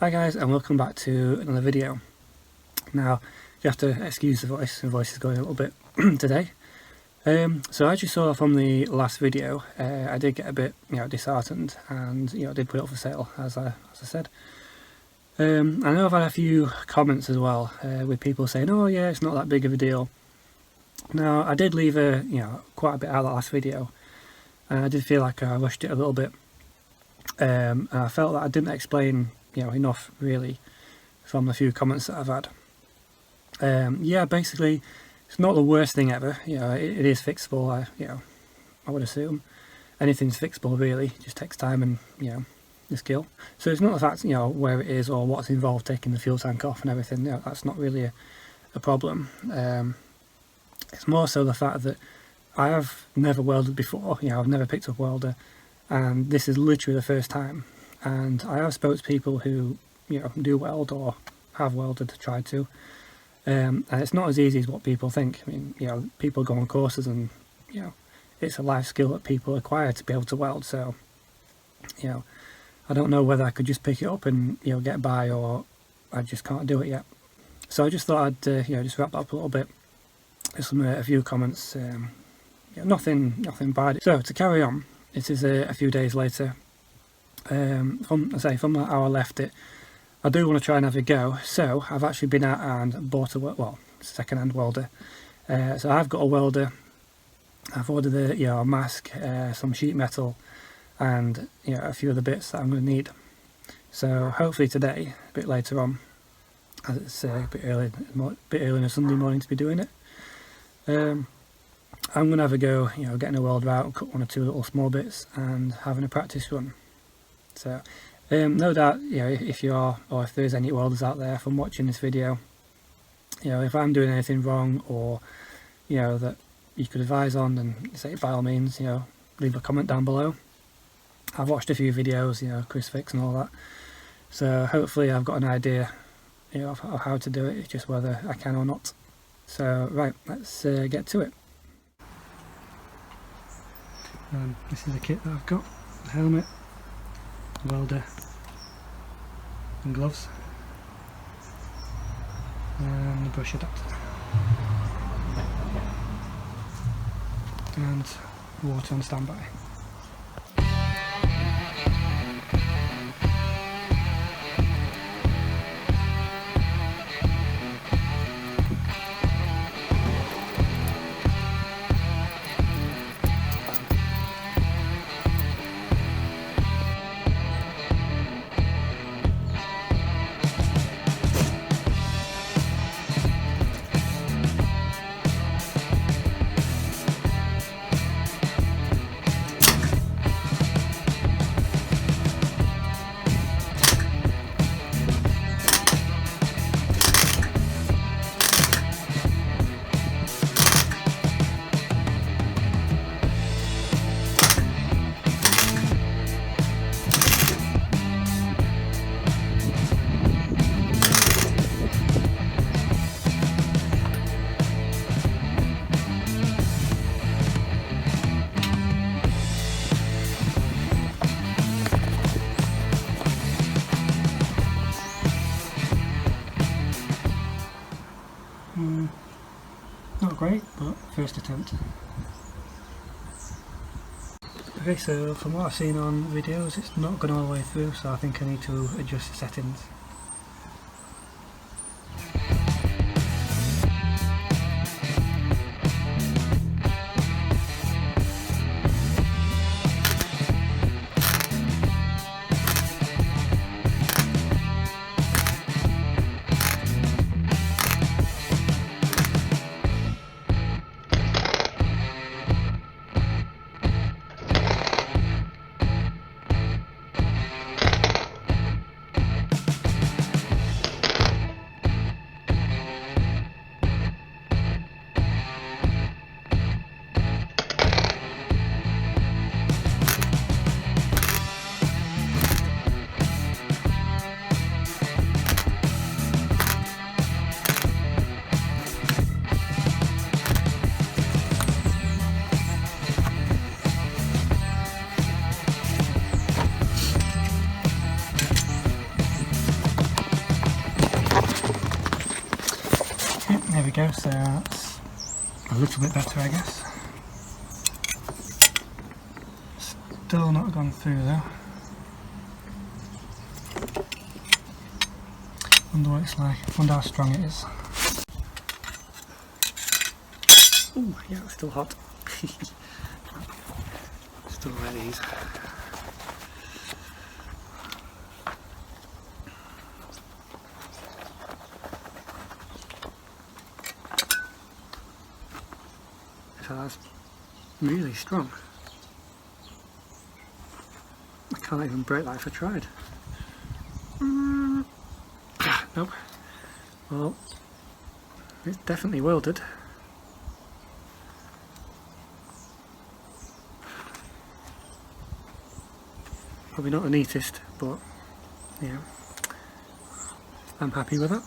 Hi guys, and welcome back to another video. Now, you have to excuse the voice is going a little bit today. So as you saw from the last video, I did get a bit disheartened, and I did put it up for sale, as I said. I know I've had a few comments as well, with people saying, oh yeah, it's not that big of a deal. Now, I did leave quite a bit out of the last video, and I did feel like I rushed it a little bit, and I felt that I didn't explain enough really from the few comments that I've had. Yeah, basically it's not the worst thing ever. It is fixable. I would assume anything's fixable really. It just takes time and the skill. So it's not the fact where it is or what's involved taking the fuel tank off and everything. That's not really a problem. It's more so the fact that I have never welded before. I've never picked up welder, and this is literally the first time. And I have spoken to people who do weld or have welded, tried to, and it's not as easy as what people think. I mean, people go on courses, and it's a life skill that people acquire to be able to weld. So I don't know whether I could just pick it up and get by, or I just can't do it yet. So I just thought I'd just wrap that up a little bit. Just a few comments, nothing bad. So to carry on, it is a few days later. From how I left it, I do want to try and have a go. So I've actually been out and bought a second-hand welder. So I've got a welder. I've ordered a mask, some sheet metal, and a few other bits that I'm going to need. So hopefully today, a bit later on, as it's a bit early on a Sunday morning to be doing it, I'm going to have a go, getting a welder out, cut one or two little small bits, and having a practice run. So, no doubt, if you are, or if there's any welders out there from watching this video, if I'm doing anything wrong, or that you could advise on, then say by all means, leave a comment down below. I've watched a few videos, Chris Fix and all that, so hopefully I've got an idea, of how to do it. It's just whether I can or not. So right, let's get to it. This is the kit that I've got: the helmet, welder and gloves, and the brush adapter, and water on standby. Not great, but first attempt. Okay, so from what I've seen on videos, it's not going all the way through, so I think I need to adjust the settings. we go, so that's a little bit better, I guess. Still not gone through though. Wonder what it's like, wonder how strong it is. Oh yeah, it's still hot. Still wear these. So that's really strong. I can't even break that if I tried. Nope. Well, it's definitely welded. Probably not the neatest, but yeah, I'm happy with that.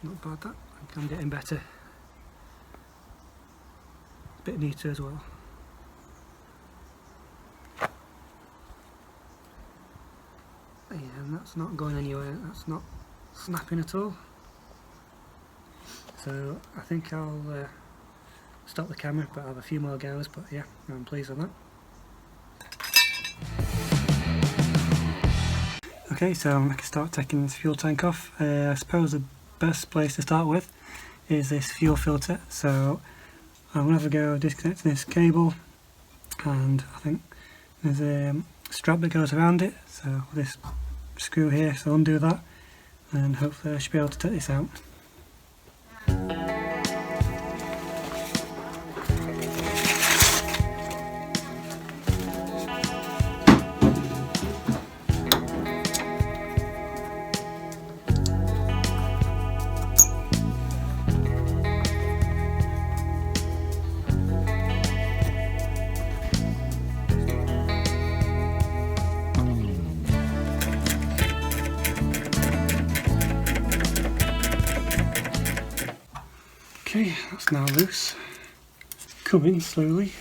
Not bad that, I'm getting better. A bit neater as well. Yeah, and that's not going anywhere, that's not snapping at all. So I think I'll stop the camera, but I'll have a few more goes, but yeah, I'm pleased with that. Okay, so I can start taking this fuel tank off. I suppose the best place to start with is this fuel filter, so I'm going to have a go disconnecting this cable, and I think there's a strap that goes around it, so this screw here, so undo that and hopefully I should be able to take this out. Okay, that's now loose. Coming slowly.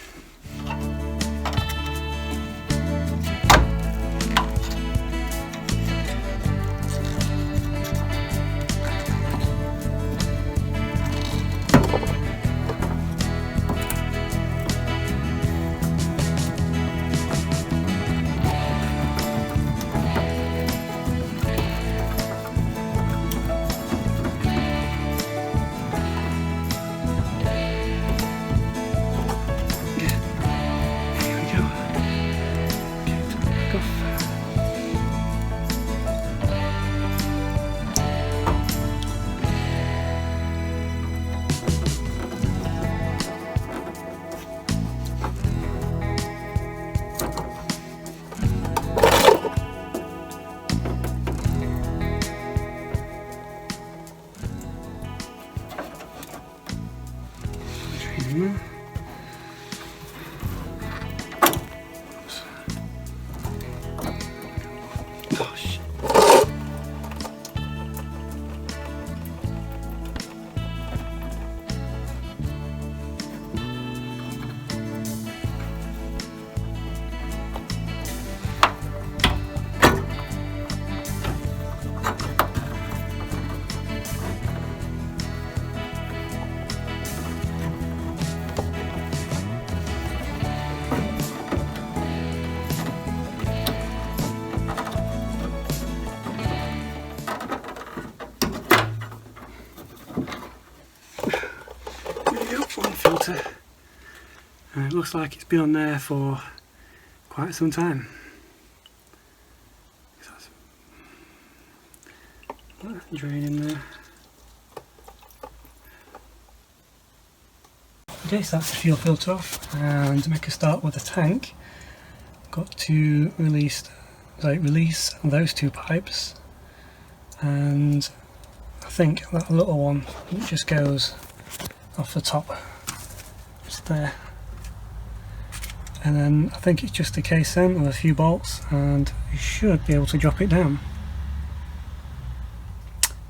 Filter, and it looks like it's been on there for quite some time. Drain in there. Okay, so that's the fuel filter off, and to make a start with the tank, got to release those two pipes, and I think that little one just goes off the top, just there, and then I think it's just a case then with a few bolts, and you should be able to drop it down.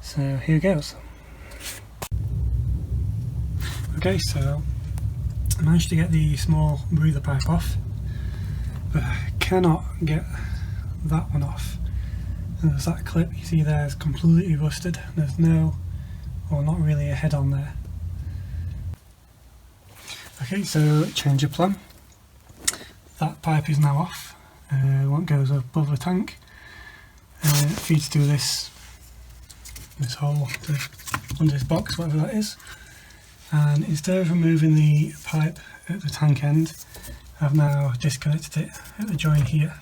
So here goes. Okay, so I managed to get the small breather pipe off, but I cannot get that one off. And there's that clip you see there is completely rusted. There's no, or not really a head on there. Okay, so change of plan. That pipe is now off. One goes above the tank. Feeds through this hole under this box, whatever that is. And instead of removing the pipe at the tank end, I've now disconnected it at the joint here.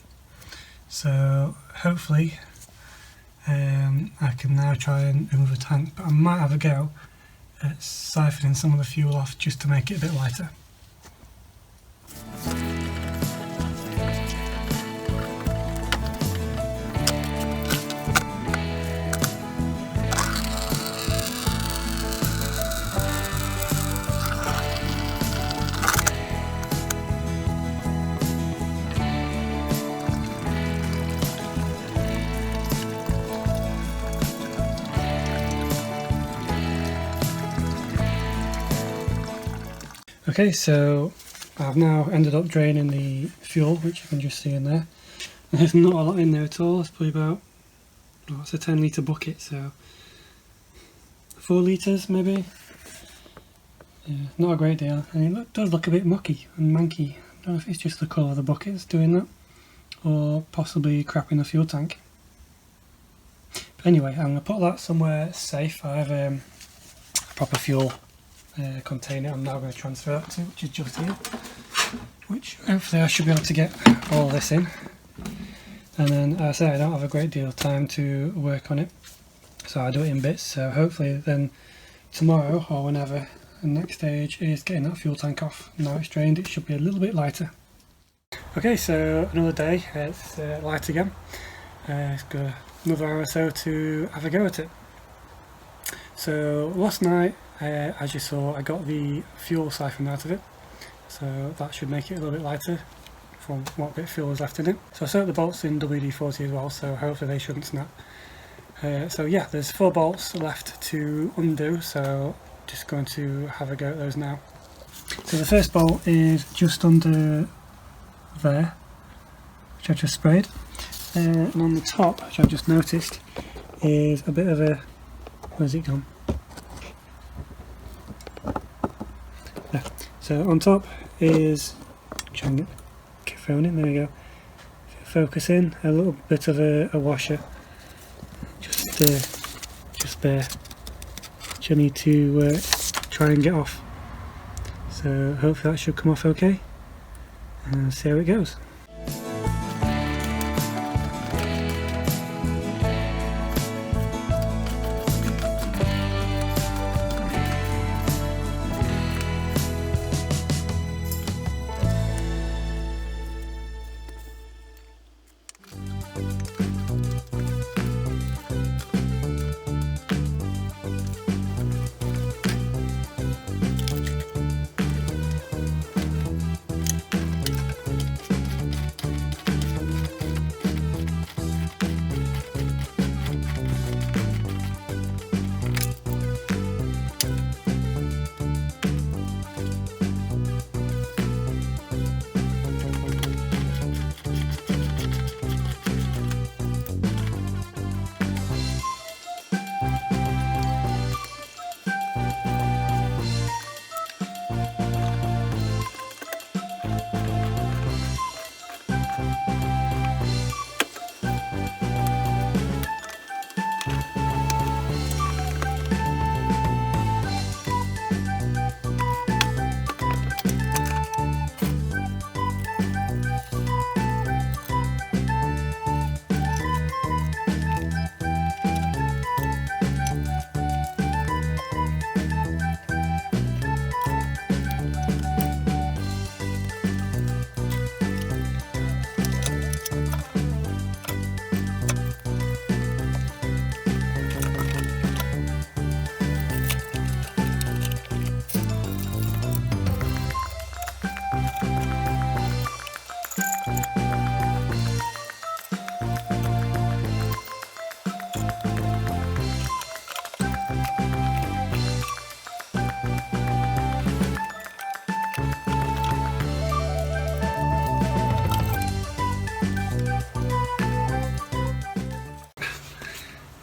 So hopefully I can now try and remove the tank, but I might have a go at siphoning some of the fuel off just to make it a bit lighter. Okay, so I've now ended up draining the fuel, which you can just see in there. There's not a lot in there at all. It's probably about, oh, it's a 10 litre bucket, so 4 litres maybe. Yeah, not a great deal, and it does look a bit mucky and manky. I don't know if it's just the colour of the bucket that's doing that, or possibly crap in the fuel tank. But anyway, I'm going to put that somewhere safe. I have a proper fuel container I'm now going to transfer it to, which is just here, which hopefully I should be able to get all this in. And then, as I say, I don't have a great deal of time to work on it, so I do it in bits. So hopefully then tomorrow or whenever, the next stage is getting that fuel tank off. Now it's drained, it should be a little bit lighter. Okay, so another day, it's light again. It's got another hour or so to have a go at it. So last night, as you saw, I got the fuel siphoned out of it, so that should make it a little bit lighter from what bit of fuel is left in it. So I set the bolts in WD-40 as well, so hopefully they shouldn't snap. So yeah, there's 4 bolts left to undo, so just going to have a go at those now. So the first bolt is just under there, which I just sprayed, and on the top, which I've just noticed, is a bit of a, where's it gone? There. So on top is, try and get phone in, there we go, focus in, a little bit of a washer, just there, which I need to try and get off. So hopefully that should come off okay, and see how it goes.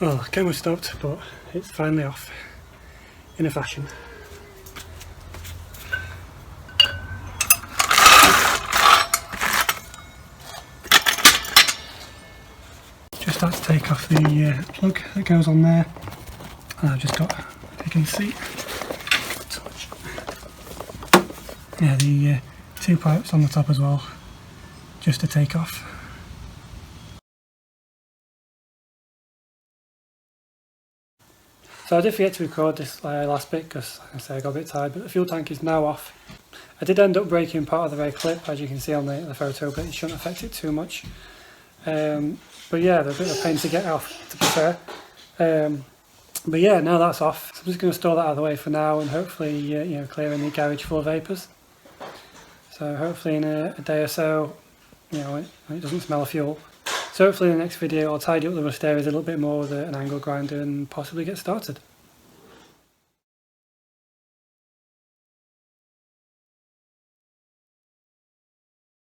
Well, camera stopped, but it's finally off in a fashion. Just start to take off the plug that goes on there, and I've just got, you can see, yeah, the 2 pipes on the top as well, just to take off. So I did forget to record this last bit because, like I say, I got a bit tired, but the fuel tank is now off. I did end up breaking part of the rear clip, as you can see on the photo, but it shouldn't affect it too much. But yeah, they're a bit of a pain to get off, to be fair. But yeah, now that's off. So I'm just going to store that out of the way for now, and hopefully, you know, clear any garage full of vapours. So hopefully in a day or so, you know, it doesn't smell of fuel. So hopefully in the next video I'll tidy up the rust areas a little bit more with an angle grinder and possibly get started.